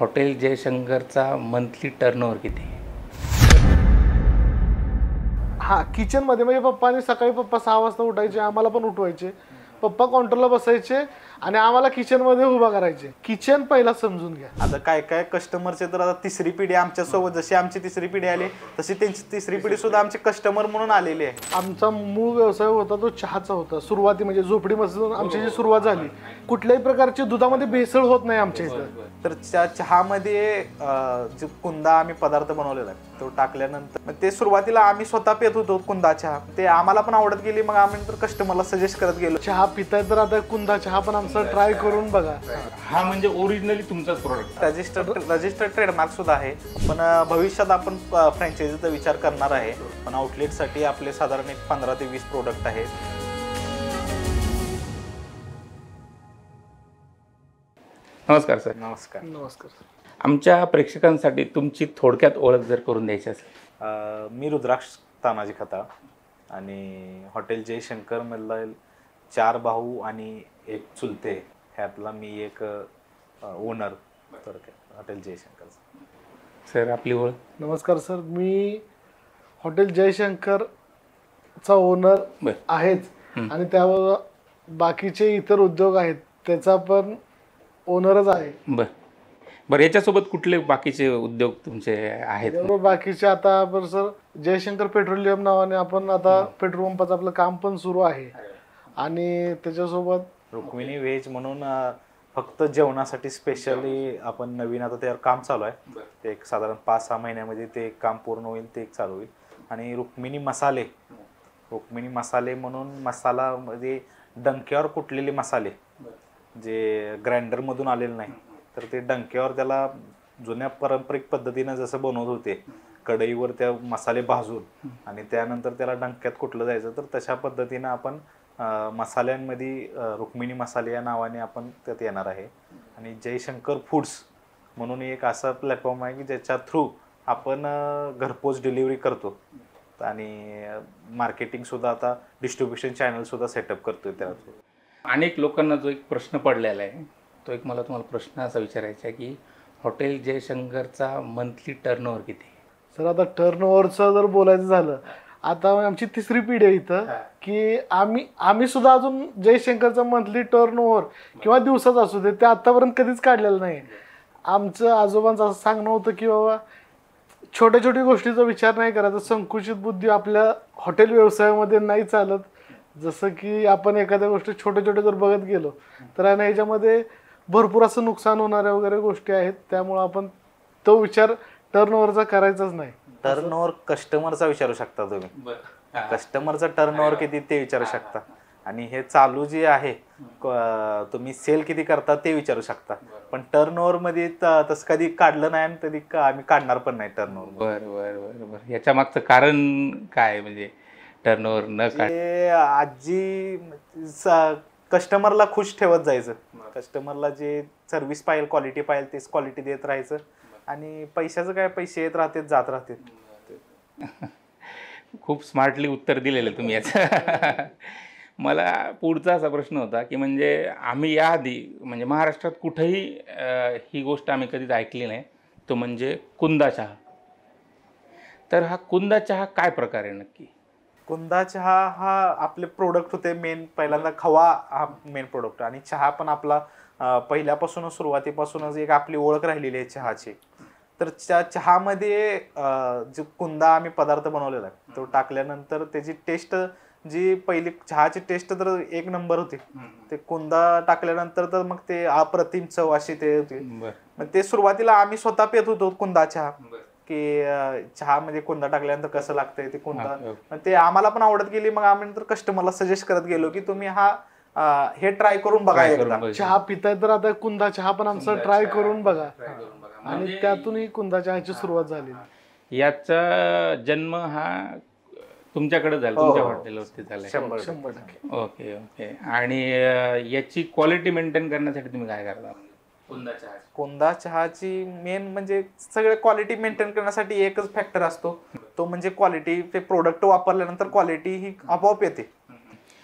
Hotel जयशंकरचा monthly turnover किती? हा किचनमध्ये म्हणजे पप्पाने सकाळी 6 वाजता उठायचे, आम्हाला पण उठवायचे. पप्पा काउंटरला बसायचे आणि आम्हाला किचनमध्ये उभा करायचे. किचन पहिला समजून घ्या. आता काय काय कस्टमरचे तर आता तिसरी पिढी आमच्यासोबत, जशी आमची तिसरी पिढी आली तशी त्यांची तिसरी पिढी सुद्धा आमचे कस्टमर म्हणून आलेली आहे. आमचा मूळ व्यवसाय होता तो चहाचा होता. सुरुवाती म्हणजे झोपडीपासून आमची जी सुरुवात झाली, कुठल्याही प्रकारची दुधामध्ये भेसळ होत नाही आमच्या इथं. तर चहामध्ये जो कुंदा आम्ही पदार्थ बनवलेला आहे तो टाकल्यानंतर ते सुरुवातीला आम्ही स्वतः पित होतो कुंदा चहा. ते आम्हाला पण आवडत गेली, मग आम्ही तर कस्टमरला सजेस्ट करत गेलो. चहा पिताय तर आता कुंदा चहा पण आमचा ट्राय करून बघा. हा म्हणजे ओरिजिनली तुमचाच प्रोडक्ट? रजिस्टर्ड ट्रेडमार्क सुद्धा आहे, पण भविष्यात आपण फ्रँचायझीचा विचार करणार आहे. पण आउटलेटसाठी आपले साधारण एक 15 ते 20 प्रोडक्ट आहेत. नमस्कार सर. नमस्कार. नमस्कार. आमच्या प्रेक्षकांसाठी तुमची थोडक्यात ओळख जर करून द्यायची असेल. मी रुद्राक्ष तानाजी खताळ आणि हॉटेल जयशंकरमधला 4 भाऊ आणि एक चुलते ह्यातला मी एक ओनर हॉटेल जयशंकरचा. सर आपली ओळख? नमस्कार सर, मी हॉटेल जयशंकरचा ओनर आहेच आणि त्यावर बाकीचे इतर उद्योग आहेत त्याचा पण ओनरच आहे. बरं याच्यासोबत कुठले बाकीचे उद्योग तुमचे आहेत? बाकीचे आता आपण सर जयशंकर पेट्रोलियम नावाने आपण आता पेट्रोल पंपाचं आपलं काम पण सुरू आहे आणि त्याच्यासोबत रुक्मिणी व्हेज म्हणून फक्त जेवणासाठी स्पेशली आपण नवीन आता त्यावर काम चालू आहे. ते एक साधारण 5-6 महिन्यामध्ये ते काम पूर्ण होईल, ते एक चालू होईल. आणि रुक्मिणी मसाले म्हणून मसालामध्ये डंक्यावर कुटलेले मसाले जे ग्राइंडरमधून आलेले नाही, तर ते डंक्यावर त्याला जुन्या पारंपरिक पद्धतीनं जसं बनवत होते, कढईवर त्या मसाले भाजून आणि त्यानंतर त्याला डंक्यात कुटलं जायचं, तर तशा पद्धतीनं आपण मसाल्यांमध्ये रुक्मिणी मसाले या नावाने आपण त्यात येणार आहे. आणि जयशंकर फूड्स म्हणून एक असा प्लॅटफॉर्म आहे की ज्याच्या थ्रू आपण घरपोच डिलिव्हरी करतो आणि मार्केटिंगसुद्धा आता डिस्ट्रीब्युशन चॅनलसुद्धा सेटअप करतो. त्या अनेक लोकांना जो एक प्रश्न पडलेला आहे तो एक मला तुम्हाला प्रश्न असा विचारायचा आहे की हॉटेल जयशंकरचा मंथली टर्नओव्हर किती? सर आता टर्नओव्हरचं जर बोलायचं झालं, आता आमची तिसरी पिढी आहे इथं की आम्ही सुद्धा अजून जयशंकरचा मंथली टर्नओव्हर किंवा दिवसाचा असू दे ते आतापर्यंत कधीच काढलेलं नाही. आमचं आजोबांचं असं सांगणं होतं की बाबा छोट्या छोट्या गोष्टीचा विचार नाही करायचा, संकुचित बुद्धी आपल्या हॉटेल व्यवसायामध्ये नाही चालत. जसं की आपण एखाद्या गोष्टी छोट्या छोट्या जर बघत गेलो तर आहे ना ह्याच्यामध्ये भरपूर असं नुकसान होणाऱ्या वगैरे गोष्टी आहेत. त्यामुळं आपण तो विचार टर्नओव्हरचा करायचाच नाही. टर्नओव्हर कस्टमरचा विचारू शकता तुम्ही, कस्टमरचा टर्नओव्हर किती ते विचारू शकता. आणि हे चालू जे आहे तुम्ही सेल किती करता ते विचारू शकता. पण टर्नओव्हर मध्ये तसं कधी काढलं नाही आणि कधी आम्ही काढणार पण नाही टर्नओव्हर. बरं याच्या मागचं कारण काय? म्हणजे टर्नओव्हर न आजी कस्टमरला खुश ठेवत जायचं, कस्टमरला जे सर्व्हिस पाहिजे, क्वालिटी पाहिजे तेच क्वालिटी देत राहायचं आणि पैशाचं काय, पैसे येत राहतात जात राहतात. खूप स्मार्टली उत्तर दिलेलं तुम्ही याचं. मला पुढचा असा प्रश्न होता की म्हणजे आम्ही याआधी म्हणजे महाराष्ट्रात कुठेही ही गोष्ट आम्ही कधीच ऐकली नाही, तो म्हणजे कुंदा चहा. तर हा कुंदा चहा काय प्रकार आहे नक्की? कुंदा चहा हा आपले प्रोडक्ट होते मेन. पहिल्यांदा खवा हा मेन प्रोडक्ट आणि चहा पण आपला पहिल्यापासूनच सुरुवातीपासूनच एक आपली ओळख राहिलेली आहे चहाची. तर चहामध्ये जो कुंदा आम्ही पदार्थ बनवलेला आहे तो टाकल्यानंतर त्याची टेस्ट जी पहिली चहाची टेस्ट तर एक नंबर होती. ते कुंदा टाकल्यानंतर तर मग ते अप्रतिम चव अशी ते होती. मग ते सुरुवातीला आम्ही स्वतः पित होतो कुंदा चहा, की चहामध्ये कुंदा टाकल्यानंतर कसं लागतंय ते कुंदा. ते आम्हाला पण आवडत गेली, मग आम्ही नंतर कस्टमरला सजेस्ट करत गेलो की तुम्ही हे ट्राय करून बघा एकदा. चहा पिताय तर आता कुंदा चहा पण आमचा ट्राय करून बघा आणि त्यातूनही कुंदा चहाची सुरुवात झाली. याचा जन्म हा तुमच्याकडे झाला, तुमच्या हॉटेलवरती झाला? 100%. ओके. आणि याची क्वालिटी मेंटेन करण्यासाठी तुम्ही काय करता? कुंदा चहाची मेन म्हणजे सगळे क्वालिटी मेंटेन करण्यासाठी एकच फॅक्टर असतो, तो म्हणजे क्वालिटी. ते प्रोडक्ट वापरल्यानंतर क्वालिटी ही आपोआप येते.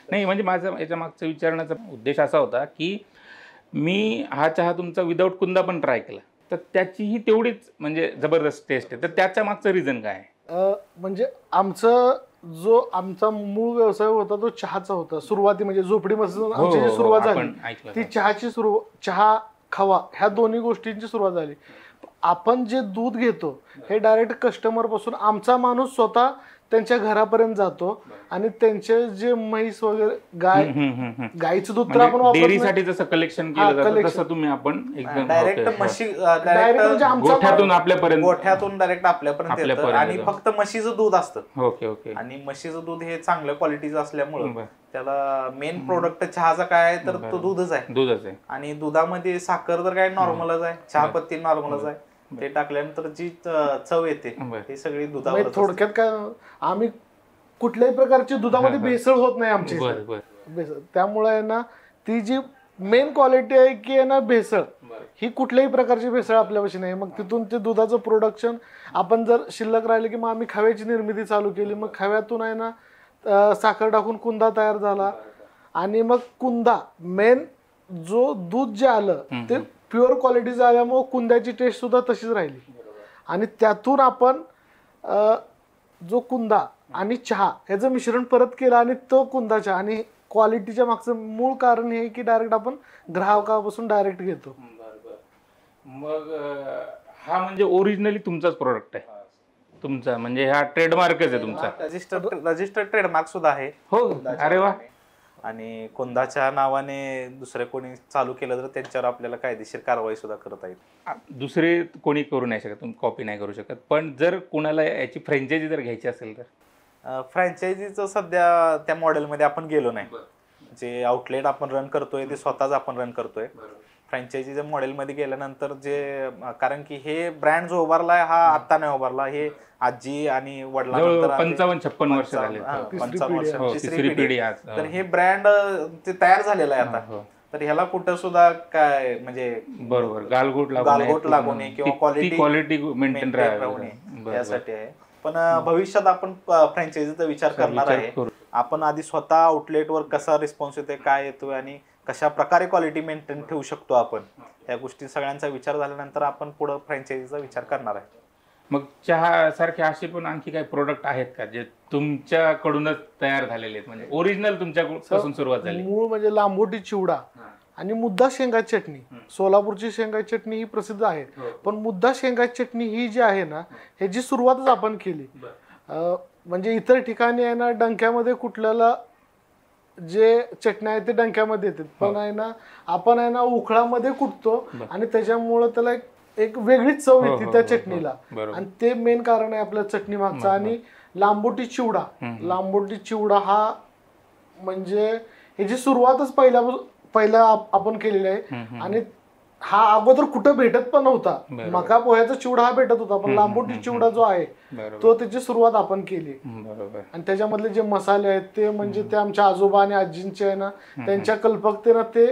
नाही म्हणजे माझा याच्या मागचा विचारण्याचा उद्देश असा होता की मी हा चहा तुमचा विदाऊट कुंदा पण ट्राय केला तर त्याचीही तेवढीच म्हणजे जबरदस्त टेस्ट आहे. तर त्याच्या मागचं रिझन काय आहे? म्हणजे आमचा मूळ व्यवसाय होता तो चहाचा होता. सुरुवाती म्हणजे झोपडीपासून आमची जी सुरुवात झाली आपण ऐकलं ती चहा खवा ह्या दोन्ही गोष्टींची सुरुवात झाली. आपण जे दूध घेतो हे डायरेक्ट कस्टमर पासून आमचा माणूस स्वतः त्यांच्या घरापर्यंत जातो आणि त्यांचे जे म्हैस वगैरे गायचं दूध तर आपण वापरत डेअरीसाठी जसं कलेक्शन केलं जातं collection. तसं तुम्ही आपण एकदम डायरेक्ट म्हशी Direct म्हणजे आमचा गोठ्यातून आपल्यापर्यंत गोठ्यातून डायरेक्ट आपल्यापर्यंत येतं आपल्यापर्यंत आणि येतं. फक्त म्हशीचं दूध असतं. ओके ओके आणि म्हशीचं दूध हे चांगल्या क्वालिटीचं असल्यामुळं बरं. त्याला मेन प्रोडक्ट चहाचा काय आहे तर तो दूधच आहे. दूधच आहे. आणि दुधामध्ये साखर तर काय नॉर्मलच आहे, चहापत्ती नॉर्मलच आहे. ते टाकल्यानंतर जी चव येते ती सगळी दुधावर. म्हणजे थोडक्यात काय आम्ही कुठल्याही प्रकारची दुधामध्ये भेसळ होत नाही आमची बरं बरं भेसळ. त्यामुळे आहे ना ती जी मेन क्वालिटी आहे की आहे ना भेसळ ही कुठल्याही प्रकारची भेसळ आपल्यापाशी नाही. मग तिथून ते दुधाचं प्रोडक्शन आपण जर शिल्लक राहिले की मग आम्ही खव्याची निर्मिती चालू केली. मग खव्यातून आहे ना साखर टाकून कुंदा तयार झाला आणि मग कुंदा मेन जो दूध जे आलं ते प्युअर क्वालिटीचं आल्यामुळे कुंद्याची टेस्ट सुद्धा तशीच राहिली. आणि त्यातून आपण जो कुंदा आणि चहा ह्याचं मिश्रण परत केलं आणि तो कुंदा चहा आणि क्वालिटीच्या मागचं मूळ कारण हे की डायरेक्ट आपण ग्राहकापासून डायरेक्ट घेतो. मग हा म्हणजे ओरिजिनली तुमचाच प्रोडक्ट आहे तुमचा, म्हणजे हा ट्रेडमार्कच आहे तुमचा. रजिस्टर्ड ट्रेडमार्क सुद्धा आहे. हो अरे वा. आणि कुंदाच्या नावाने दुसरे कोणी चालू केलं तर त्यांच्यावर आपल्याला कायदेशीर कारवाई सुद्धा करता येईल. दुसरे कोणी करू नाही शकत, तुम्ही कॉपी नाही करू शकत. पण जर कोणाला याची फ्रँचायझी जर घ्यायची असेल तर फ्रँचायझीचं सध्या त्या मॉडेलमध्ये आपण गेलो नाही. जे आउटलेट आपण रन करतोय ते स्वतःच आपण रन करतोय. फ्रँचायझीच्या मॉडेलमध्ये गेल्यानंतर जे कारण की हे ब्रँड जो उभारलाय हा आत्ता नाही उभारला, हे आजी आणि वडिलांनंतर 55-56 वर्ष झाले. 55 तिसरी पिढी आज. तर हे ब्रँड ते तयार झालेलं आहे आता. तर ह्याला कुठं सुद्धा काय म्हणजे बरोबर गालगोट लागू नये किंवा क्वालिटी मेंटेन राहू नये यासाठी आहे. पण भविष्यात आपण फ्रँचायझीचा विचार करणार आहे. आपण आधी स्वतः आउटलेटवर कसा रिस्पॉन्स येतोय, काय येतोय आणि कशा प्रकारे क्वालिटी मेंटेन ठेवू शकतो आपण, या गोष्टी सगळ्यांचा विचार झाल्यानंतर आपण पुढे फ्रँचायझीचा विचार करणार आहे. मग चहा सारखे असे पण आणखी काही प्रोडक्ट आहेत का जे तुमच्याकडूनच तयार झालेले आहेत, म्हणजे ओरिजिनल तुमच्यापासून सुरुवात झाली? मूळ म्हणजे लांबोटी चिवडा आणि मुद्दा शेंगाची चटणी. सोलापूरची शेंगाची चटणी ही प्रसिद्ध आहे, पण मुद्दा शेंगाची चटणी ही जी आहे ना ह्याची सुरुवातच आपण केली. म्हणजे इतर ठिकाणी आहे ना डंक्यामध्ये कुठल्याला जे चटण्या आहेत ते डंक्यामध्ये येतात, पण आहे ना आपण आहे ना उखळामध्ये कुटतो आणि त्याच्यामुळं त्याला एक वेगळीच चव येते त्या चटणीला. आणि ते मेन कारण आहे आपल्या चटणी मागचं. आणि लांबोटी चिवडा हा म्हणजे ह्याची सुरुवातच पहिला आपण केलेली आहे. आणि हा अगोदर कुठं भेटत पण नव्हता. मका पोह्याचा चिवडा हा भेटत होता, पण लांबोटी चिवडा जो आहे तो त्याची सुरुवात आपण केली. आणि त्याच्यामधले जे मसाले आहेत ते म्हणजे ते आमच्या आजोबा आणि आजींचे आहे ना त्यांच्या कल्पकतेनं ते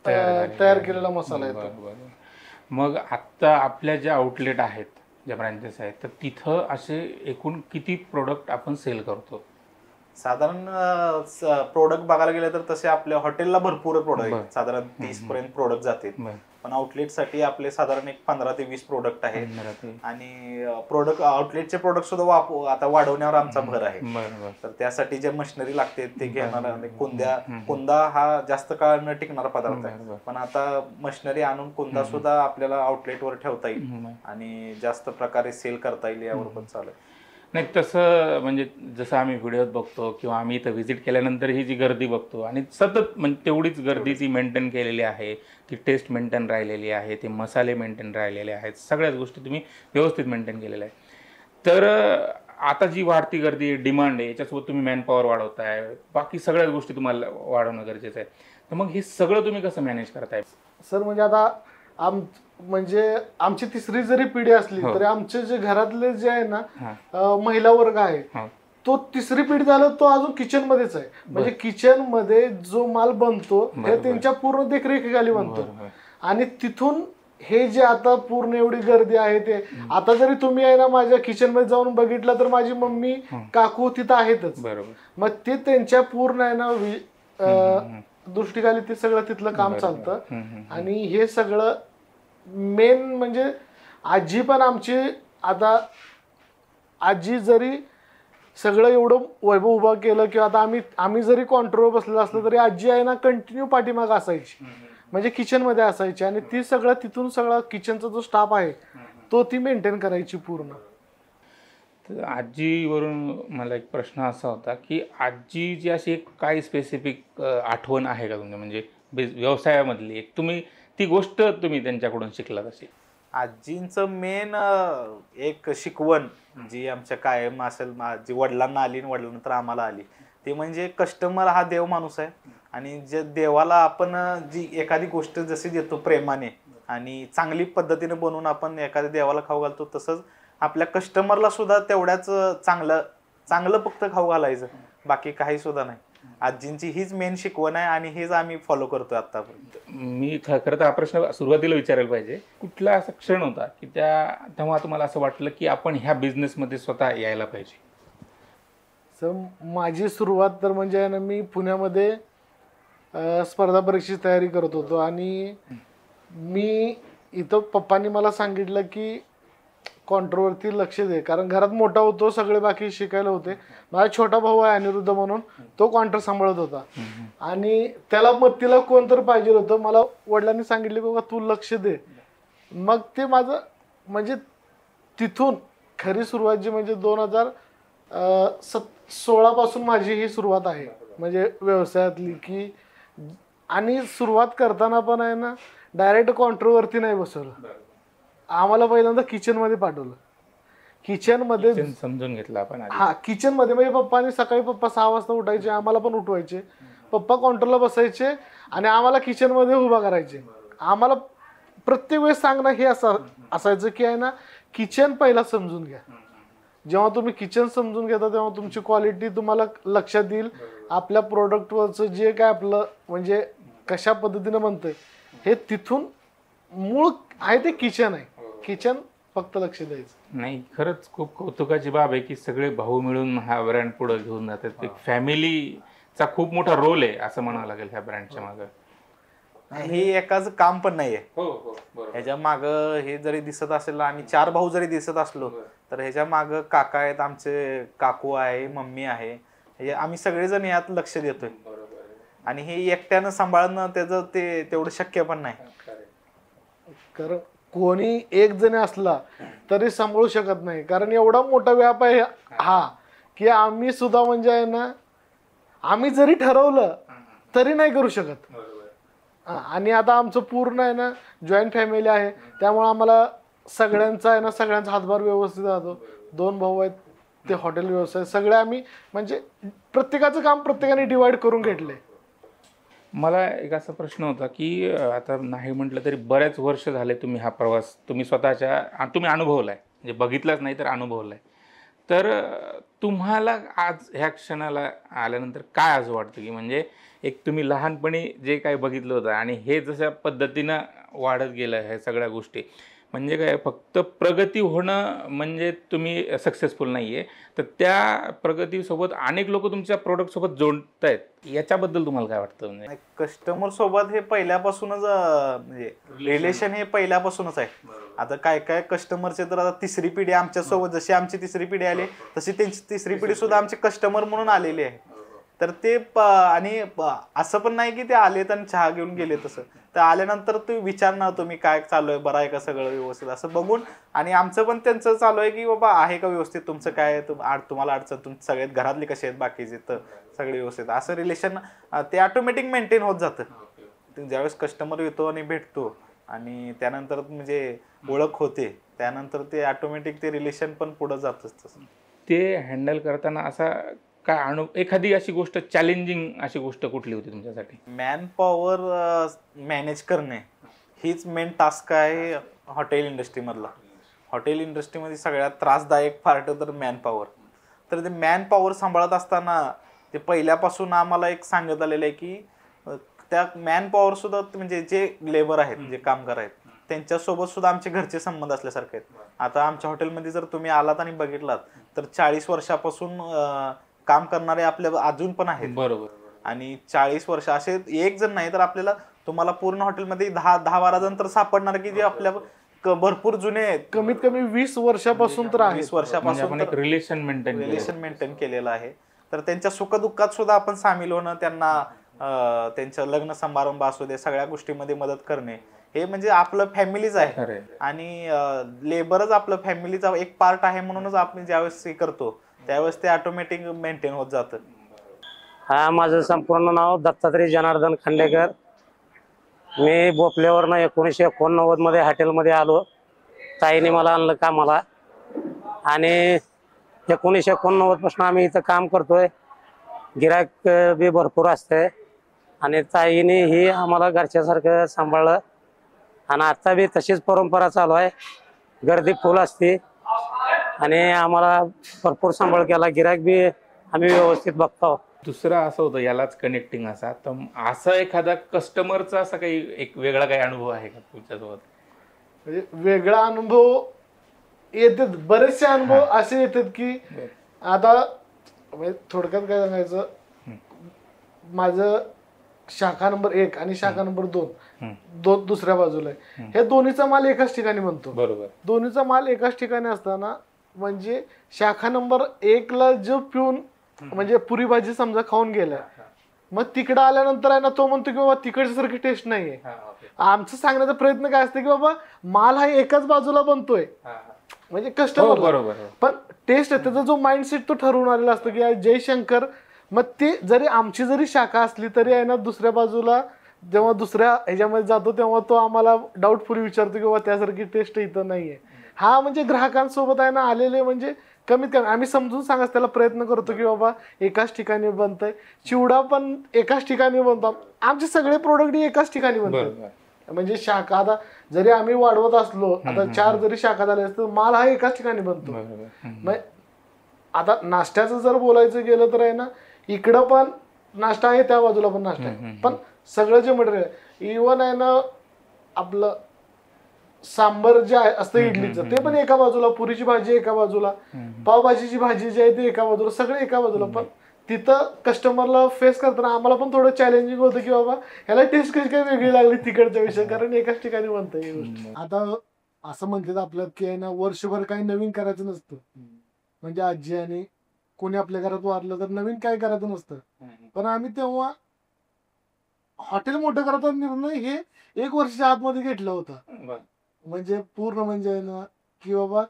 तयार केलेला मसाला आहे. मग आत्ता आपल्या ज्या आउटलेट आहेत, ज्या ब्रँचेस आहेत, तर तिथं असे एकूण किती प्रोडक्ट आपण सेल करतो? साधारण प्रोडक्ट बघायला गेलं तर तसे आपल्या हॉटेलला भरपूर प्रोडक्ट आहेत, साधारण 30 पर्यंत प्रोडक्ट जातील. पण आउटलेटसाठी आपले साधारण एक 15 ते 20 प्रोडक्ट आहेत. आणि आउटलेटचे प्रोडक्ट सुद्धा आता वाढवण्यावर आमचा भर आहे. तर त्यासाठी जे मशिनरी लागते ते घेणार. कुंदा हा जास्त काळ न टिकणारा पदार्थ आहे, पण आता मशिनरी आणून कुंदा सुद्धा आपल्याला आउटलेटवर ठेवता येईल आणि जास्त प्रकारे सेल करता येईल, यावर पण चालू आहे. नाही तसं म्हणजे जसं आम्ही व्हिडिओत बघतो किंवा आम्ही इथं व्हिजिट केल्यानंतर ही जी गर्दी बघतो आणि सतत म्हणजे तेवढीच गर्दी ती मेंटेन केलेली आहे, ती टेस्ट मेंटेन राहिलेली आहे, ते मसाले मेंटेन राहिलेले आहेत, सगळ्याच गोष्टी तुम्ही व्यवस्थित मेंटेन केलेल्या आहेत. तर आता जी वाढती गर्दी डिमांड आहे याच्यासोबत तुम्ही मॅनपॉवर वाढवताय, बाकी सगळ्याच गोष्टी तुम्हाला वाढवणं गरजेचं आहे. तर मग हे सगळं तुम्ही कसं मॅनेज करताय? सर म्हणजे आता म्हणजे आमची तिसरी जरी पिढी असली तरी आमचे जे घरातले जे आहे ना महिला वर्ग आहे तो तिसरी पिढी झाला तो अजून किचन मध्येच आहे. म्हणजे किचन मध्ये जो माल बनतो हे त्यांच्या पूर्ण देखरेखीखाली बनतो. आणि तिथून हे जे आता पूर्ण एवढी गर्दी आहे ते आता जरी तुम्ही आहे ना माझ्या किचन मध्ये जाऊन बघितलं तर माझी मम्मी काकू तिथं आहेतच. मग ते त्यांच्या पूर्ण आहे ना दृष्टीखाली ते सगळं तिथलं काम चालतं. आणि हे सगळं मेन म्हणजे आजी पण आमची, आता आजी जरी सगळं एवढं वैभव उभं केलं किंवा आता आम्ही जरी कॉन्ट्रोवर बसलेलं असलं तरी आजी आहे ना कंटिन्यू पाठीमागं असायची, म्हणजे किचनमध्ये असायची आणि ती सगळं तिथून सगळा किचनचा जो स्टाफ आहे तो ती मेंटेन करायची पूर्ण. तर आजीवरून मला एक प्रश्न असा होता की आजीची अशी एक काही स्पेसिफिक आठवण आहे का तुमच्या, म्हणजे व्यवसायामधली एक ती गोष्ट तुम्ही त्यांच्याकडून शिकलात अशी? आजींचं मेन एक शिकवण जी आमच्या कायम असेल, जी वडिलांना आली आणि वडिलांनंतर आम्हाला आली, ते म्हणजे कस्टमर हा देव माणूस आहे आणि जे देवाला आपण जी एखादी गोष्ट जशी देतो प्रेमाने आणि चांगली पद्धतीने बनवून आपण एखाद्या देवाला खाऊ घालतो, तसंच आपल्या कस्टमरला सुद्धा तेवढ्याच चांगलं फक्त खाऊ घालायचं, बाकी काही सुद्धा नाही. आजींची हीच मेन शिकवण आहे आणि हेच आम्ही फॉलो करतोय आतापर्यंत. मी खरं तर हा प्रश्न सुरुवातीला विचारायला पाहिजे, कुठला असा क्षण होता की तेव्हा तुम्हाला असं वाटलं की आपण ह्या बिझनेसमध्ये स्वतः यायला पाहिजे? सर माझी सुरुवात तर म्हणजे आहे ना, मी पुण्यामध्ये स्पर्धा परीक्षेची तयारी करत होतो आणि मी इथं पप्पांनी मला सांगितलं की कॉन्ट्रोवरती लक्ष दे, कारण घरात मोठा होतो, सगळे बाकी शिकायला होते. माझा छोटा भाऊ आहे अनिरुद्ध म्हणून, तो कॉन्ट्र सांभाळत होता आणि त्याला मदतीला कोण तर पाहिजे होतं. मला वडिलांनी सांगितले बाबा तू लक्ष दे. मग ते माझं म्हणजे तिथून खरी सुरुवात जी म्हणजे 2016 पासून माझी ही सुरुवात आहे म्हणजे व्यवसायातली की. आणि सुरुवात करताना पण आहे ना डायरेक्ट कॉन्ट्रोवरती नाही बसवलं, आम्हाला पहिल्यांदा किचनमध्ये पाठवलं. किचनमध्ये समजून घेतलं आपण आधी. हा किचनमध्ये म्हणजे पप्पानी सकाळी 6 वाजता उठायचे, आम्हाला पण उठवायचे, पप्पा काउंटरला बसायचे आणि आम्हाला किचनमध्ये उभा करायचे. आम्हाला प्रत्येक वेळेस सांगणं हे असायचं की आहे ना किचन पहिला समजून घ्या. जेव्हा तुम्ही किचन समजून घेता तेव्हा तुमची क्वालिटी तुम्हाला लक्षात येईल. आपल्या प्रोडक्टवरचं जे काय आपलं म्हणजे कशा पद्धतीनं बनतंय हे तिथून मूळ आहे ते किचन आहे. किचन फक्त लक्ष द्यायचं. नाही, खरंच खूप कौतुकाची बाब आहे की सगळे भाऊ मिळून हा ब्रँड पुढे घेऊन जातात. एक फॅमिलीचा खूप मोठा रोल आहे असं म्हणावं लागेल ह्या ब्रँडच्या मागे. हे एकाच काम पण नाहीये. हो हो बरोबर. ह्याच्या माग हे जरी दिसत असेल आणि 4 भाऊ जरी दिसत असलो तर ह्याच्या माग काका आहेत, आमचे काकू आहे, मम्मी आहे, आम्ही सगळेजण यात लक्ष देतोय आणि हे एकट्यानं सांभाळणं त्याचं ते तेवढं शक्य पण नाही. कारण कोणी एक जण असला तरी सांभाळू शकत नाही, कारण एवढा मोठा व्याप आहे हा की आम्ही सुद्धा म्हणजे आहे ना आम्ही जरी ठरवलं तरी नाही करू शकत. आणि आता आमचं पूर्ण आहे ना जॉईंट फॅमिली आहे, त्यामुळे आम्हाला सगळ्यांचा आहे ना सगळ्यांचा हातभार व्यवस्थित राहतो. 2 भाऊ आहेत, ते हॉटेल व्यवसाय, सगळे आम्ही म्हणजे प्रत्येकाचं काम प्रत्येकाने डिवाइड करून घेतले. मला एक असा प्रश्न होता की आता नाही म्हटलं तरी बऱ्याच वर्ष झाले तुम्ही हा प्रवास तुम्ही तुम्ही अनुभवलाय, म्हणजे बघितलाच नाही तर अनुभवलाय. तर तुम्हाला आज ह्या क्षणाला आल्यानंतर काय असं वाटतं की म्हणजे एक तुम्ही लहानपणी जे काही बघितलं होतं आणि हे जशा पद्धतीनं वाढत गेलं ह्या सगळ्या गोष्टी, म्हणजे काय फक्त प्रगती होणं म्हणजे तुम्ही सक्सेसफुल नाही आहे, तर त्या प्रगतीसोबत अनेक लोक तुमच्या प्रोडक्टसोबत जोडत आहेत, याच्याबद्दल तुम्हाला काय वाटतं? म्हणजे कस्टमर सोबत हे पहिल्यापासूनच म्हणजे रिलेशन हे पहिल्यापासूनच आहे. आता काय काय कस्टमरचे तर आता 3री पिढी आमच्या सोबत, जशी आमची 3री पिढी आली तशी त्यांची 3री पिढी सुद्धा आमचे कस्टमर म्हणून आलेली आहे. तर ते आणि असं पण नाही की ते आलेत आणि चहा घेऊन गेले, तसं तर आल्यानंतर तुम्ही विचारणार तुम्ही काय चालू आहे, बरं आहे का सगळं व्यवस्थित, असं बघून. आणि आमचं पण त्यांचं चालू आहे की बाबा आहे का व्यवस्थित, तुमचं काय तुम्हाला अडचण, तुमचे सगळ्यात घरातले कसे आहेत, बाकीचे तर सगळे व्यवस्थित, असं रिलेशन ते ऑटोमॅटिक मेंटेन होत जातं. ज्यावेळेस कस्टमर येतो आणि भेटतो आणि त्यानंतर म्हणजे ओळख होते, त्यानंतर ते ऑटोमॅटिक ते रिलेशन पण पुढं जातच. तसं ते हँडल करताना असा काय एखादी अशी गोष्ट चॅलेंजिंग अशी गोष्ट कुठली होती तुमच्यासाठी? मॅन पॉवर मॅनेज करणे हीच मेन टास्क आहे हॉटेल इंडस्ट्रीमधला. हॉटेल इंडस्ट्रीमध्ये सगळ्यात त्रासदायक पार्ट तर मॅन पॉवर. तर ते मॅन पॉवर सांभाळत असताना ते पहिल्यापासून आम्हाला एक सांगत आलेलं आहे की त्या मॅन पॉवर सुद्धा म्हणजे जे लेबर आहेत, जे कामगार आहेत, त्यांच्यासोबत सुद्धा आमचे घरचे संबंध असल्यासारखे आहेत. आता आमच्या हॉटेलमध्ये जर तुम्ही आलात आणि बघितलात तर 40 वर्षापासून काम करणारे आपल्या अजून पण आहेत. बरोबर. आणि 40 वर्ष असे एक जण नाही तर आपल्याला तुम्हाला पूर्ण हॉटेलमध्ये 10-12 जण तर सापडणार की जे आपल्या भरपूर जुने आहेत, कमीत कमी 20 वर्षापासून तर आहे. 20 म्हणजे वर्षापासून आपण एक रिलेशन मेंटेन रिलेशन मेंटेन केलेलं आहे. तर त्यांच्या सुखदुःखात सुद्धा आपण सामील होणं, त्यांना त्यांचं लग्न समारंभ असू दे, सगळ्या गोष्टीमध्ये मदत करणे, हे म्हणजे आपलं फॅमिलीच आहे. खरंय. आणि लेबरच आपलं फॅमिलीचा एक पार्ट आहे, म्हणूनच आपण ज्यावेळेस हे करतो त्यावेळेस ते ऑटोमॅटिक मेंटेन होत जातं. हा, माझं संपूर्ण नाव दत्तात्रय जनार्दन खांडेकर. मी बोपल्यावरनं 1989 मध्ये हॉटेलमध्ये आलो. ताईने मला आणलं कामाला आणि 1989 पासून आम्ही इथं काम करतोय. गिराक बी भरपूर असते आणि ताईने ही आम्हाला घरच्यासारखं सांभाळलं आणि आता बी तशीच परंपरा चालू आहे. गर्दी फुल असते आणि आम्हाला भरपूर सांभाळ केला. गिराक बी आम्ही व्यवस्थित बघतो. दुसरं असं होतं यालाच कनेक्टिंग असा, तर असं एखादा कस्टमरचा असा काही एक वेगळा काही अनुभव आहे का तुमच्यासोबत? म्हणजे वेगळा अनुभव येतात, बरेचसे अनुभव असे येतात की आता म्हणजे थोडक्यात काय सांगायचं, माझं शाखा नंबर 1 आणि शाखा नंबर 2 दुसऱ्या बाजूला आहे. हे दोन्हीचा माल एकाच ठिकाणी बनतो. बरोबर. दोन्हीचा माल एकाच ठिकाणी असताना म्हणजे शाखा नंबर 1 ला जो पिऊन म्हणजे पुरी भाजी समजा खाऊन गेलाय, मग तिकडं आल्यानंतर आहे ना, तो म्हणतो की बाबा तिकडच्या सारखी टेस्ट नाहीये. आमचं सांगण्याचा प्रयत्न काय असतं की बाबा माल हा एकाच बाजूला बनतोय, म्हणजे कस्टमर बरोबर. पण टेस्ट आहे त्याचा जो माइंडसेट तो ठरवून आलेला असतो की जयशंकर. मग ते जरी आमची जरी शाखा असली तरी आहे ना, दुसऱ्या बाजूला जेव्हा दुसऱ्या ह्याच्यामध्ये जातो तेव्हा तो आम्हाला डाऊटफुली विचारतो की बाबा त्यासारखी टेस्ट इथं नाहीये. हा म्हणजे ग्राहकांसोबत आहे ना आलेले, म्हणजे कमीत कमी आम्ही समजून सांगायचा त्याला प्रयत्न करतो की बाबा एकाच ठिकाणी बनतंय. चिवडा पण एकाच ठिकाणी बनतो, आमचे सगळे प्रोडक्ट एकाच ठिकाणी बनतात. म्हणजे शाखा आता जरी आम्ही वाढवत असलो, आता 4 जरी शाखा झाल्या तर माल हा एकाच ठिकाणी बनतो. मग आता नाश्त्याचं जर बोलायचं गेलं तर आहे ना, इकडं पण नाश्ता आहे, त्या बाजूला पण नाश्ता आहे, पण सगळं जे मटेरियल इव्हन आहे ना, आपलं सांबर जे असतं इडलीचं ते पण एका बाजूला, पुरीची भाजी एका बाजूला, पावभाजीची भाजी जी आहे ती एका बाजूला, सगळे एका बाजूला. पण तिथं कस्टमरला फेस करताना आम्हाला पण थोडं चॅलेंजिंग होतं की बाबा ह्याला टेस्ट कशी काय वेगळी लागली तिकडच्या विषय, कारण एकाच ठिकाणी बनतं ही गोष्ट. आता असं म्हणतात आपल्यात की आहे ना, वर्षभर काही नवीन करायचं नसतं. म्हणजे आजी आणि कोणी आपल्या घरात वारलं तर नवीन काय करायचं नसतं. पण आम्ही तेव्हा हॉटेल मोठं करायचा निर्णय हे 1 वर्षाच्या आतमध्ये घेतला होता. म्हणजे पूर्ण म्हणजे ना की बाबा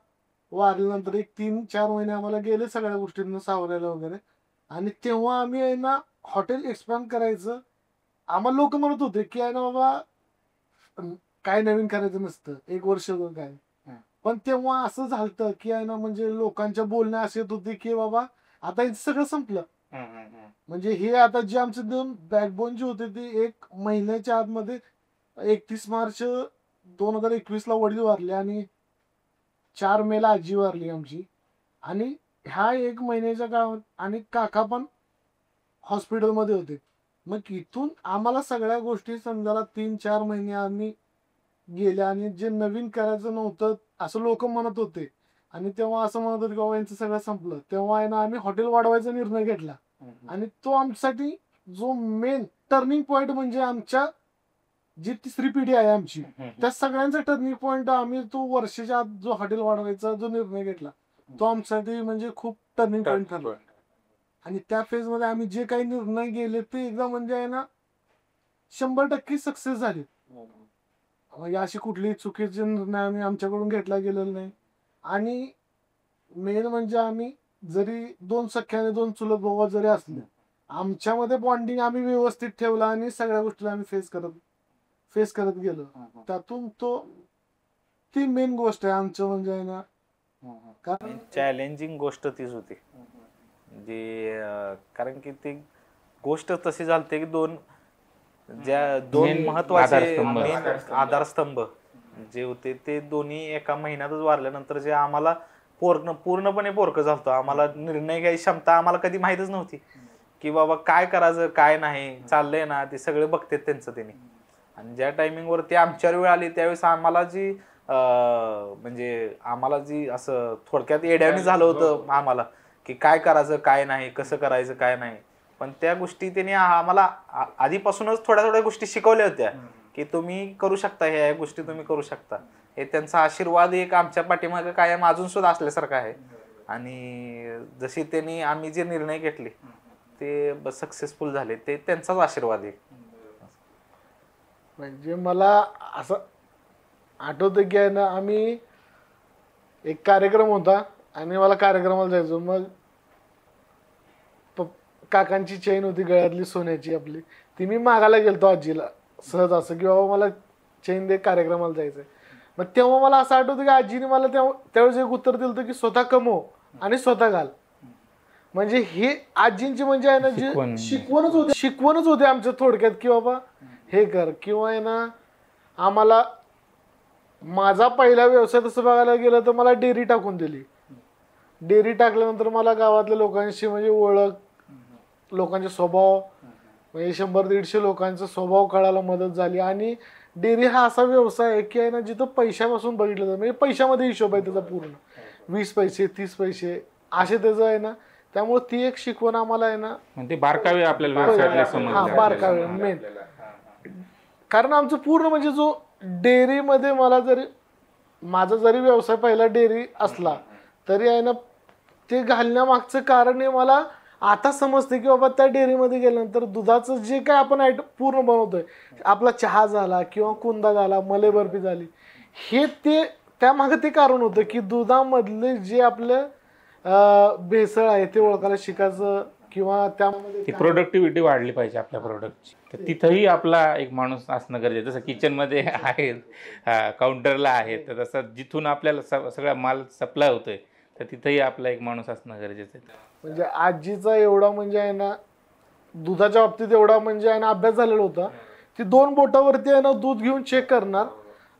वारल्यानंतर 3-4 महिने आम्हाला गेले सगळ्या गोष्टींना सावरायला वगैरे, आणि तेव्हा आम्ही आहे ना हॉटेल एक्सपांड करायचं. आम्हाला लोक म्हणत होते की आहे ना बाबा काय नवीन करायचं नसतं, 1 वर्ष काय. पण तेव्हा असं झालं की आहे ना, म्हणजे लोकांच्या बोलण्या असे येत होते की बाबा आता हे सगळं संपलं. म्हणजे हे आता जे आमचे 2 बॅकबोन जे होते ते 1 महिन्याच्या आतमध्ये 31 मार्च 2021 ला वडील वारले आणि 4 मे ला आजी वारली आमची. आणि ह्या 1 महिन्याच्या काळात आणि काका पण हॉस्पिटलमध्ये होते. मग इथून आम्हाला सगळ्या गोष्टी समजायला 3-4 महिने आम्ही गेले आणि जे नवीन करायचं नव्हतं असं लोक म्हणत होते. आणि तेव्हा असं म्हणत होते की बाबा यांचं सगळं संपलं. तेव्हा आहे ना आम्ही हॉटेल वाढवायचा निर्णय घेतला. आणि तो आमच्यासाठी जो मेन टर्निंग पॉइंट म्हणजे आमच्या जी 3री पिढी आहे आमची, त्या सगळ्यांचा टर्निंग पॉइंट आम्ही तो वर्षाच्या आत जो हॉटेल वाढवायचा जो निर्णय घेतला तो आमच्यासाठी म्हणजे खूप टर्निंग पॉइंट ठरला. आणि त्या फेज मध्ये आम्ही जे काही निर्णय गेले ते एकदा म्हणजे आहे ना 100% सक्सेस झाले. म्हणजे अशी कुठलीही चुकीचे निर्णय आम्ही आमच्याकडून घेतला गेलेला नाही. आणि मेन म्हणजे आम्ही जरी 2 सख्याने 2 चुलत भाऊ जरी असले, आमच्यामध्ये बॉन्डिंग आम्ही व्यवस्थित ठेवला आणि सगळ्या गोष्टी आम्ही फेस करत गेलो. त्यातून ती मेन गोष्ट आहे आमचं म्हणजे आहे ना. कारण चॅलेंजिंग गोष्ट तीच होती जी कारण की ती गोष्ट तशी झालते की 2 महत्वाचे आधारस्तंभ जे होते ते दोन्ही एका महिन्यातच वारल्यानंतर जे आम्हाला पूर्णपणे पोरकं झालतं. आम्हाला निर्णय घ्यायची क्षमता आम्हाला कधी माहितच नव्हती की बाबा काय करायचं काय नाही, चाललंय ना ते सगळे बघतात त्यांचं त्यांनी. आणि ज्या टायमिंगवर ते आमच्यावर वेळ आली त्यावेळेस आम्हाला जी म्हणजे आम्हाला जी असं थोडक्यात येड्यावणी झालं होतं आम्हाला की काय करायचं काय नाही, कसं करायचं काय नाही. पण त्या गोष्टी त्यांनी आम्हाला आधीपासूनच थोड्या थोड्या गोष्टी शिकवल्या होत्या की तुम्ही करू शकता, ह्या गोष्टी तुम्ही करू शकता. हे त्यांचा आशीर्वाद एक आमच्या पाठीमागे कायम अजून सुद्धा असल्यासारखं आहे. आणि जशी त्यांनी आम्ही जे निर्णय घेतले ते सक्सेसफुल झाले, ते त्यांचाच आशीर्वाद आहे. म्हणजे मला असं आठवतं की आहे ना, आम्ही एक कार्यक्रम होता आणि मला कार्यक्रमाला जायचो. मग काकांची चेन होती गळ्यातली सोन्याची आपली, ती मी मागायला गेलतो आजीला सहज असं की बाबा मला चेन दे, कार्यक्रमाला जायचंय. मग तेव्हा मला असं आठवतं की आजीने मला त्यावेळेस एक उत्तर दिलं होतं की स्वतः कमव आणि स्वतः घाल. म्हणजे हे आजींची म्हणजे आहे ना जे शिकवणच होते आमच्या थोडक्यात की बाबा हे कर. किंवा आहे ना आम्हाला माझा पहिला व्यवसाय तसं बघायला गेलं तर मला डेअरी टाकून दिली. डेअरी टाकल्यानंतर मला गावातल्या लोकांशी म्हणजे ओळख, लोकांचे स्वभाव, म्हणजे 100-150 लोकांचा स्वभाव कळायला मदत झाली. आणि डेअरी हा असा व्यवसाय आहे की आहे ना जिथं पैशापासून बघितलं जातं, म्हणजे पैशामध्ये हिशोब आहे त्याचा पूर्ण, 20 पैसे 30 पैसे असे त्याचं आहे ना. त्यामुळे ती एक शिकवण आम्हाला आहे ना, म्हणजे बारकावे आपल्याला व्यवसायातले समजले. बारकावे मेन. कारण आमचं पूर्ण म्हणजे जो डेअरीमध्ये माझा जरी व्यवसाय पहिला डेअरी असला तरी आहे ना, ते घालण्यामागचं कारण हे मला आता समजते की बाबा त्या डेअरीमध्ये गेल्यानंतर दुधाचं जे काय आपण आयटम पूर्ण बनवतोय, आपला चहा झाला किंवा कुंदा झाला, मलई बर्फी झाली, हे ते त्यामागे ते कारण होतं की दुधामधले जे आपलं भेसळ आहे ते ओळखायला शिकायचं. किंवा त्यामध्ये ती प्रोडक्टिव्हिटी वाढली पाहिजे आपल्या प्रोडक्टची. तर तिथंही आपला एक माणूस असणं गरजेचं. जसं किचनमध्ये आहे, काउंटरला आहे, तर तसं जिथून आपल्याला सगळा माल सप्लाय होतोय तर तिथंही आपला एक माणूस असणं गरजेचं आहे. म्हणजे आजीचा एवढा म्हणजे आहे ना दुधाच्या बाबतीत एवढा म्हणजे आहे ना अभ्यास झालेला होता. ती 2 बोटावरती आहे ना दूध घेऊन चेक करणार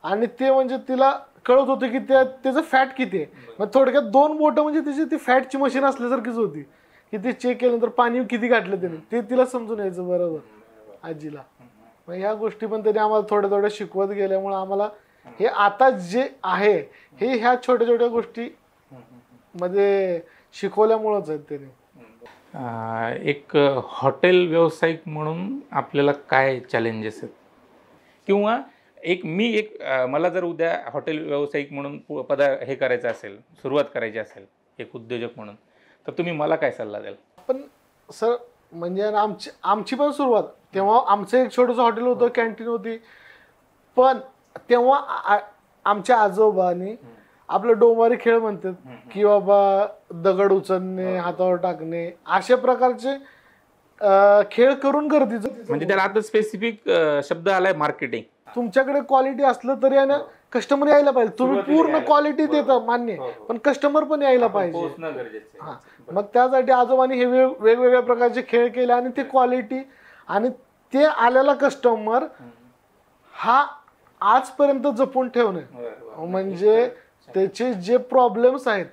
आणि ते म्हणजे तिला कळत होतं की त्याचं फॅट किती आहे. मग थोडक्यात 2 बोटं म्हणजे तिची ती फॅटची मशीन असल्यासारखीच होती की ते चेक केल्यानंतर पाणी किती घातलं त्याने ते तिला समजून यायचं बरोबर आजीला. मग ह्या गोष्टी पण त्याने आम्हाला थोड्या थोड्या शिकवत गेल्यामुळे आम्हाला हे आता जे आहे हे ह्या छोट्या छोट्या गोष्टी मध्ये शिकवल्यामुळेच आहेत त्याने. एक हॉटेल व्यावसायिक म्हणून आपल्याला काय चॅलेंजेस आहेत, किंवा मला जर उद्या हॉटेल व्यावसायिक म्हणून हे करायचं असेल, सुरुवात करायची असेल एक उद्योजक म्हणून, तर तुम्ही मला काय सल्ला द्याल? पण सर म्हणजे आमची पण सुरुवात तेव्हा आमचं एक छोटंसं हॉटेल होतं, कॅन्टीन होती. पण तेव्हा आमच्या आजोबांनी आपलं डोंबारी खेळ म्हणतात की बाबा दगड उचलणे, हातावर टाकणे, अशा प्रकारचे खेळ करून गरजेचं. म्हणजे त्याला आता स्पेसिफिक शब्द आलाय मार्केटिंग. तुमच्याकडे क्वालिटी असलं तरी आहे ना कस्टमर यायला पाहिजे. तुम्ही पूर्ण क्वालिटी देता मान्य, पण कस्टमर पण यायला पाहिजे. हा, मग त्यासाठी आजोबांनी हे वेगवेगळ्या प्रकारचे खेळ केले आणि ते क्वालिटी आणि ते आलेला कस्टमर हा आजपर्यंत जपून ठेवणे, म्हणजे त्याचे जे प्रॉब्लेम्स आहेत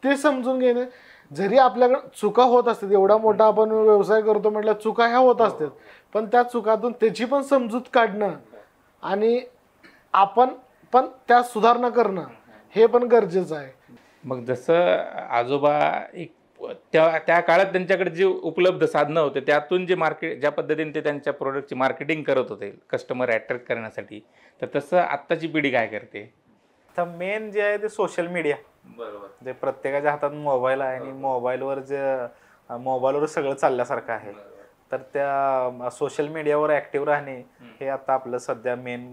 ते समजून घेणे. जरी आपल्याकडे चुका होत असतात, एवढा मोठा आपण व्यवसाय करतो म्हटलं चुका ह्या होत असतात, पण त्या चुकातून त्याची पण समजूत काढणं आणि आपण पण त्यात सुधारणा करणं हे पण गरजेचं आहे. मग जसं आजोबा एक त्या काळात त्यांच्याकडे जे उपलब्ध साधनं होते त्यातून जे ज्या पद्धतीने ते त्यांच्या प्रोडक्टची मार्केटिंग करत होते कस्टमर अट्रॅक्ट करण्यासाठी, तर तसं आत्ताची पिढी काय करते? तर मेन जे आहे ते सोशल मीडिया. बरोबर. जे प्रत्येकाच्या हातात मोबाईल आहे आणि मोबाईलवर सगळं चालल्यासारखं आहे. तर त्या सोशल मीडियावर ऍक्टिव्ह राहणे हे आता आपलं सध्या मेन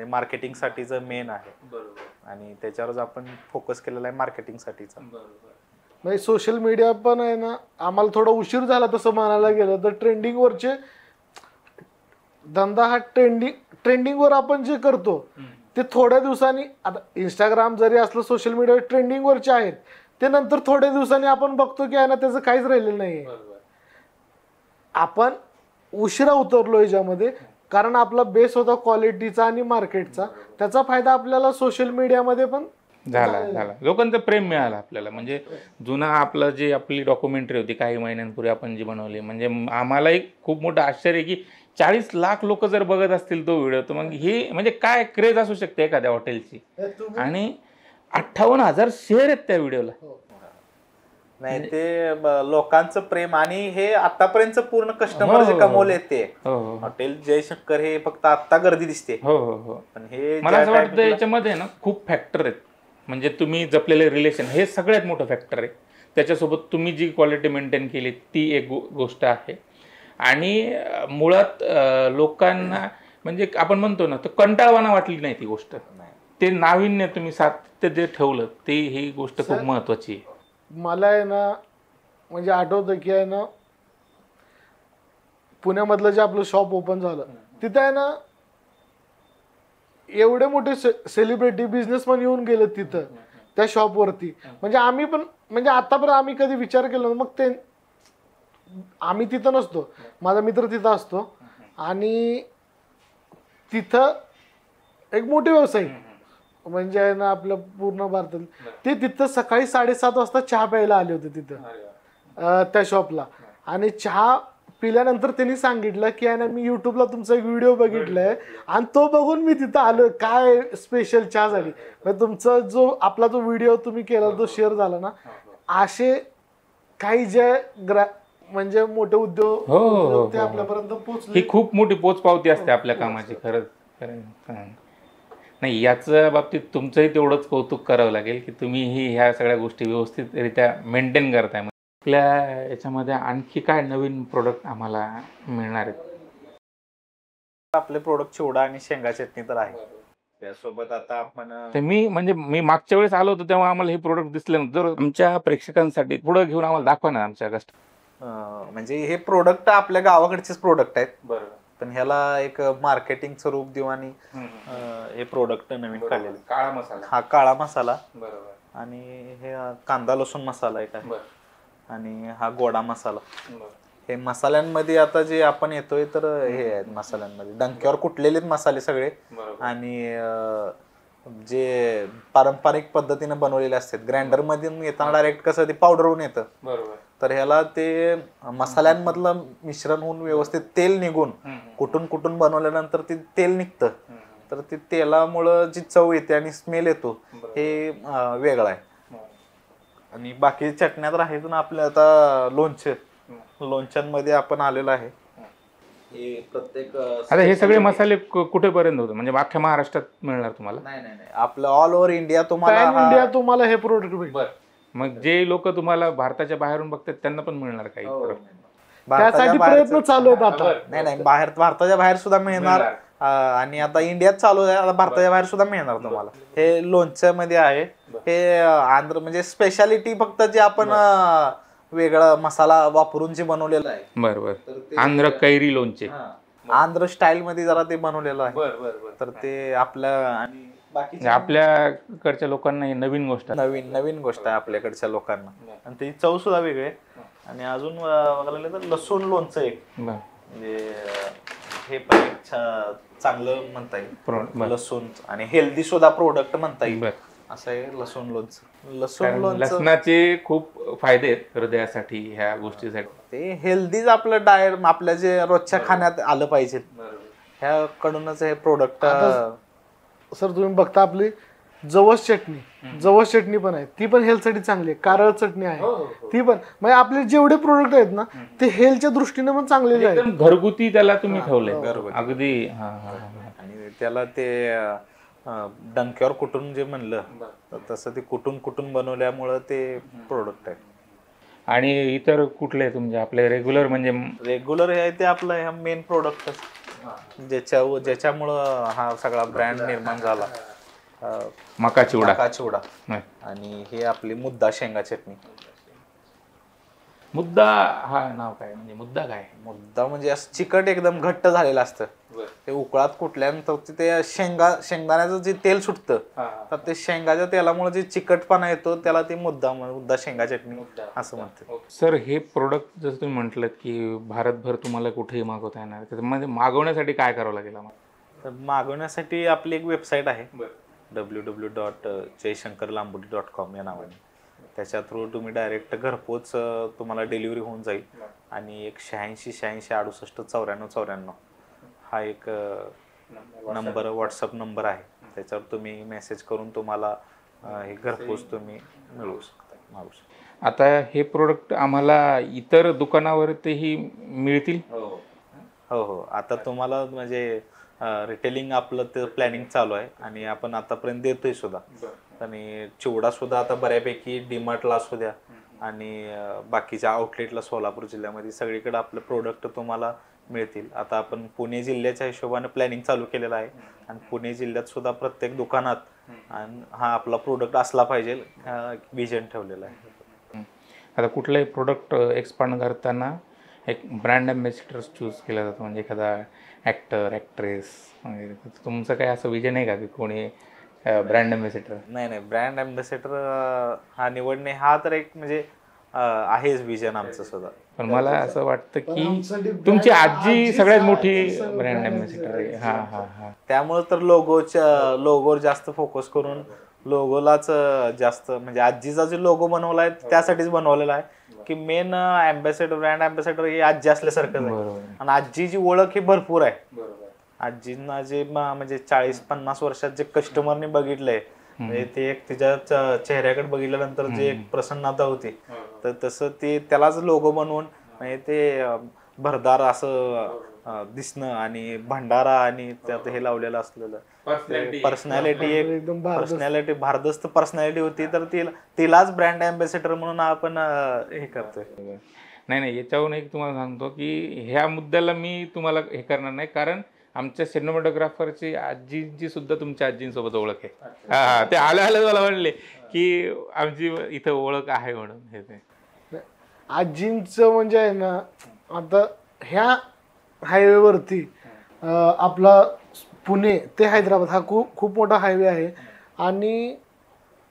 मार्केटिंगसाठीचं मेन आहे. आणि त्याच्यावरच आपण फोकस केलेला आहे मार्केटिंगसाठीचा. म्हणजे सोशल मीडिया पण आहे ना आम्हाला थोडा उशीर झाला तसं म्हणायला गेलं तर. ट्रेंडिंगवरचे धंदा हा ट्रेंडिंगवर आपण जे करतो ते थोड्या दिवसांनी, आता इंस्टाग्राम जरी असलं सोशल मीडियावर ट्रेंडिंगवरचे आहेत, ते नंतर थोड्या दिवसांनी आपण बघतो की आहे ना त्याचं काहीच राहिलेलं नाही. आपण उशिरा उतरलो याच्यामध्ये कारण आपला बेस होता क्वालिटीचा आणि मार्केटचा. त्याचा फायदा आपल्याला सोशल मीडियामध्ये पण झाला. लोकांचं प्रेम मिळालं आपल्याला. म्हणजे जुना आपलं जे आपली डॉक्युमेंटरी होती काही महिन्यांपूर्वी आपण जी बनवली, म्हणजे आम्हाला एक खूप मोठं आश्चर्य की 40 लाख लोक जर बघत असतील तो व्हिडिओ, तर मग ही म्हणजे काय क्रेज असू शकते एखाद्या हॉटेलची. आणि 58,000 शेअर आहेत त्या व्हिडिओला. नाही ते लोकांचं प्रेम आणि हे आतापर्यंत पूर्ण कस्टमर जे कमवले ते हो हो हॉटेल जयशंकर हे फक्त आता गर्दी दिसते. हो हो हो. पण हे मला ज्या असं वाटतं timing ला- याच्यामध्ये ना खूप फॅक्टर आहेत. म्हणजे तुम्ही जपलेले रिलेशन हे सगळ्यात मोठं फॅक्टर आहे. त्याच्यासोबत तुम्ही जी क्वालिटी मेंटेन केली ती एक गोष्ट आहे. आणि मुळात लोकांना म्हणजे आपण म्हणतो ना तर कंटाळवाना वाटली नाही ती गोष्ट. ते नाविन्य तुम्ही सातत्य जे ठेवलं ते ही गोष्ट खूप महत्वाची आहे. मला आहे ना म्हणजे आठवतं की आहे ना पुण्यामधलं जे आपलं शॉप ओपन झालं तिथे आहे ना एवढे मोठे सेलिब्रिटी बिझनेसमॅन येऊन गेले तिथं त्या शॉपवरती. म्हणजे आम्ही पण म्हणजे आतापर्यंत आम्ही कधी विचार केला ना, मग ते आम्ही तिथं नसतो, माझा मित्र तिथं असतो आणि तिथं एक मोठे व्यावसायिक म्हणजे आहे ना आपल्या पूर्ण भारतात ते तिथं सकाळी 7:30 वाजता चहा प्यायला आले होते तिथं त्या शॉपला. आणि चहा पिल्यानंतर त्यांनी सांगितलं की आहे ना मी युट्यूबला तुमचा एक व्हिडिओ बघितलाय आणि तो बघून मी तिथं आलो, काय स्पेशल चहा झाली. म्हणजे तुमचा जो आपला जो व्हिडिओ तुम्ही केला तो शेअर झाला ना, असे काही जे म्हणजे मोठे हो, हो, उद्योग ते हो. आपल्यापर्यंत पोहोचले. ही खूप मोठी पोचपावती असते आपल्या कामाची. खरंच खरं नाही याचं बाबतीत तुमचंही तेवढंच कौतुक करावं लागेल की तुम्ही ह्या सगळ्या गोष्टी व्यवस्थितरित्या मेंटेन करताय. आपल्या याच्यामध्ये आणखी काय नवीन प्रोडक्ट आम्हाला मिळणार आहेत? आपले प्रोडक्ट चिवडा आणि शेंगा चटणी तर आहे. त्यासोबत आता आपण तर मी मागच्या वेळेस आलो होतो तेव्हा आम्हाला हे प्रोडक्ट दिसले नव्हते. जर आमच्या प्रेक्षकांसाठी पुढे घेऊन आम्हाला दाखवा ना आमच्या म्हणजे हे प्रोडक्ट आपल्या गावाकडचेच प्रोडक्ट आहेत. बरोबर. पण ह्याला एक मार्केटिंगचं रूप देऊ आणि हे प्रोडक्ट नवीन काढलेले. काळा मसाला. हा काळा मसाला बरोबर. आणि हे कांदा लसूण मसाला एक आहे आणि हा गोडा मसाला. हे मसाल्यांमध्ये आता जे आपण येतोय तर हे आहेत मसाल्यांमध्ये डंक्यावर कुटलेलेच मसाले सगळे आणि जे पारंपरिक पद्धतीने बनवलेले असतात. ग्राइंडर मध्ये येताना डायरेक्ट कसं ते पावडर होऊन येतं. बरोबर. तर ह्याला ते मसाल्यांमधलं मिश्रण होऊन व्यवस्थित तेल निघून कुटून बनवल्यानंतर ते तेल निघतं. तर ते तेलामुळं जी चव येते आणि स्मेल येतो हे वेगळा आहे. आणि बाकी चटण्या तर आहेत ना आपल्या आता लोणच्यांमध्ये आपण आलेलो आहे. हे प्रत्येक आता हे सगळे मसाले कुठेपर्यंत होतं म्हणजे अख्ख्या महाराष्ट्रात मिळणार तुम्हाला? नाही आपलं ऑल ओव्हर इंडिया तुम्हाला पॅन इंडिया तुम्हाला हे प्रोडक्ट भेटेल. मग जे लोक तुम्हाला भारताच्या बाहेरून बघतात त्यांना पण मिळणार काही प्रोडक्ट? त्यासाठी प्रयत्न चालू आहेत आता. नाही भारताच्या बाहेर सुद्धा मिळणार आणि आता इंडियात चालू आहे. आता भारताच्या बाहेर सुद्धा मिळणार तुम्हाला. हे लोणच्यामध्ये आहे. हे आंध्र म्हणजे स्पेशालिटी फक्त जे आपण वेगळा मसाला वापरून जे बनवलेलं आहे. बरोबर. आंध्र कैरी लोणचे आंध्र स्टाईल मध्ये जरा ते बनवलेलं आहे. तर ते आपल्या आणि बाकी आपल्याकडच्या लोकांना ही नवीन गोष्ट आहे. नवीन गोष्ट आहे आपल्याकडच्या लोकांना आणि त्याची चव सुद्धा वेगळी आहे. आणि अजून बघायला गेलं तर लसूण लोणचं एक म्हणजे हे पण एक चांगलं म्हणता येईल. लसूण आणि हेल्दी सुद्धा प्रोडक्ट म्हणता येईल असं आहे लसूण लोणचं. लसणाचे खूप फायदे आहेत हृदयासाठी ह्या गोष्टीसाठी. ते हेल्दीच आपलं डाएट आपल्या जे रोजच्या खाण्यात आलं पाहिजे ह्याकडूनच हे प्रोडक्ट. सर तुम्ही बघता आपली जवस चटणी पण आहे, ती पण हेल्थसाठी चांगली आहे. कारळ चटणी आहे ती पण. म्हणजे आपले जेवढे प्रोडक्ट आहेत ना ते हेल्थच्या दृष्टीने पण चांगले आहेत. घरगुती त्याला तुम्ही ठेवलंय अगदी. आणि त्याला ते डंक्यावर कुटून जे म्हणलं तसं ते कुटून बनवल्यामुळं ते प्रोडक्ट आहे. आणि इतर कुठले तुमचे आपले रेग्युलर म्हणजे रेग्युलर हे ते आपलं हे मेन प्रोडक्ट ज्याच्यामुळं हा सगळा ब्रँड निर्माण झाला. मका चिवडा आणि हे आपली मुद्दा शेंगा चटणी. मुद्दा हा नाव काय म्हणजे मुद्दा काय? मुद्दा म्हणजे असं चिकट एकदम घट्ट झालेलं असतं. ते उकळात कुठल्यानंतर ते शेंगदाण्याचं जे तेल सुटतं तर ते शेंगाच्या तेलामुळे जे चिकटपणा येतो त्याला ते मुद्दा शेंगा चटणी असं म्हणतात. सर हे प्रोडक्ट जसं तुम्ही म्हटलं की भारतभर तुम्हाला कुठेही मागवता येणार, त्यामध्ये मागवण्यासाठी काय करावं लागेल आम्हाला? तर मागवण्यासाठी आपली एक वेबसाईट आहे www.jayashankarlambudi.com या नावाने. त्याच्या थ्रू तुम्ही डायरेक्ट घरपोच तुम्हाला डिलिव्हरी होऊन जाईल. आणि एक 86 हा एक नंबर व्हॉट्सअप नंबर आहे. त्याच्यावर तुम्ही मेसेज करून तुम्हाला हे घरपोच तुम्ही मिळवू शकता. मागू शकता. आता हे प्रोडक्ट आम्हाला इतर दुकानावरतीही मिळतील? हो हो, आता तुम्हाला म्हणजे रिटेलिंग आपलं ते प्लॅनिंग चालू आहे आणि आपण आतापर्यंत देतोय सुद्धा. आणि चिवडा सुद्धा आता बऱ्यापैकी डीमार्टला असू द्या आणि बाकीच्या आउटलेटला सोलापूर जिल्ह्यामध्ये सगळीकडे आपले प्रोडक्ट तुम्हाला मिळतील. आता आपण पुणे जिल्ह्याच्या हिशोबाने प्लॅनिंग चालू केलेलं आहे आणि पुणे जिल्ह्यात सुद्धा प्रत्येक दुकानात आणि हा आपला प्रोडक्ट असला पाहिजे विजन ठेवलेलं आहे. आता कुठलंही प्रोडक्ट एक्सपांड करताना एक ब्रँड ॲम्बॅसिडर चूज केला जातो, म्हणजे एखादा ॲक्टर ॲक्ट्रेस, म्हणजे तुमचं काय असं विजन आहे का की कोणी ब्रँड ॲम्बॅसिडर? नाही नाही, ब्रँड ॲम्बॅसेडर हा निवडणे हा तर एक म्हणजे आहेच विजन आमचं सुद्धा. पण मला असं वाटतं की आमच्यासाठी तुमची brand आजी सगळ्यात मोठी आजीचं ब्रँड brand ॲम्बॅसिडर आहे. ambassador हां हां हां. त्यामुळे तर लोगोवर जास्त फोकस करून लोगोलाच जास्त म्हणजे आजीचा जो लोगो बनवला आहे त्यासाठीच बनवलेला आहे की मेन ॲम्बॅसेडर ब्रँड ॲम्बॅसेडर ही आजी असल्यासारखंच आहे. बरोबर. आणि आजीची ओळख ही भरपूर आहे. आजींना जे म्हणजे 40-50 वर्षात जे कस्टमरने बघितलंय म्हणजे ते एक तिच्या चेहऱ्याकडे बघितल्यानंतर जे एक प्रसन्नता होती, तर तसं ते त्यालाच लोगो बनवून म्हणजे ते भरदार असं दिसणं आणि भंडारा आणि त्यात हे लावलेलं असलेलं पर्सनॅलिटी एकदम भारदस्त. पर्सनॅलिटी भारदस्त पर्सनॅलिटी होती. तर तिलाच ब्रँड ॲम्बॅसेडर म्हणून आपण हे करतोय. नाही नाही, याच्यावरून एक तुम्हाला सांगतो की ह्या मुद्द्याला मी तुम्हाला हे करणार नाही, कारण आमच्या सिनेमॅटोग्राफरची आजींची सुद्धा तुमच्या आजींसोबत ओळख आहे. हा, ते आलं मला म्हणले की आमची इथं ओळख आहे म्हणून. हे ते आजींचं म्हणजे आहे ना, आता ह्या हायवेवरती आपला पुणे ते हैदराबाद हा खूप मोठा हायवे आहे आणि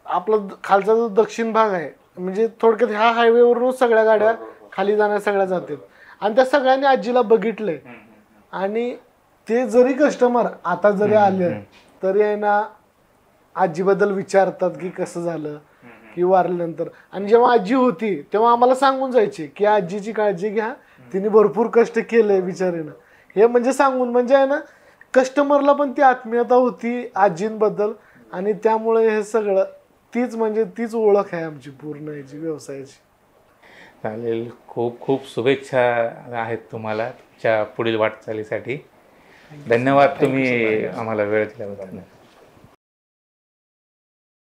आपला खालचा जो दक्षिण भाग आहे म्हणजे थोडक्यात ह्या हायवेवरूनच सगळ्या गाड्या खाली जाण्या सगळ्या जातात आणि त्या सगळ्यांनी आजीला बघितलंय. आणि ते जरी कस्टमर आता जरी आले तरी आहे ना आजीबद्दल विचारतात की कसं झालं की वारल्यानंतर. आणि जेव्हा आजी होती तेव्हा आम्हाला सांगून जायचे की आजीची काळजी घ्या, तिने भरपूर कष्ट केले बिचारीनं. हे म्हणजे सांगून म्हणजे आहे ना कस्टमरला पण ती आत्मीयता होती आजींबद्दल आणि त्यामुळे हे सगळं तीच ओळख आहे आमची पूर्ण याची व्यवसायाची. चालेल, खूप खूप शुभेच्छा आहेत तुम्हाला तुमच्या पुढील वाटचालीसाठी. धन्यवाद तुम्ही आम्हाला वेळ दिल्याबद्दल.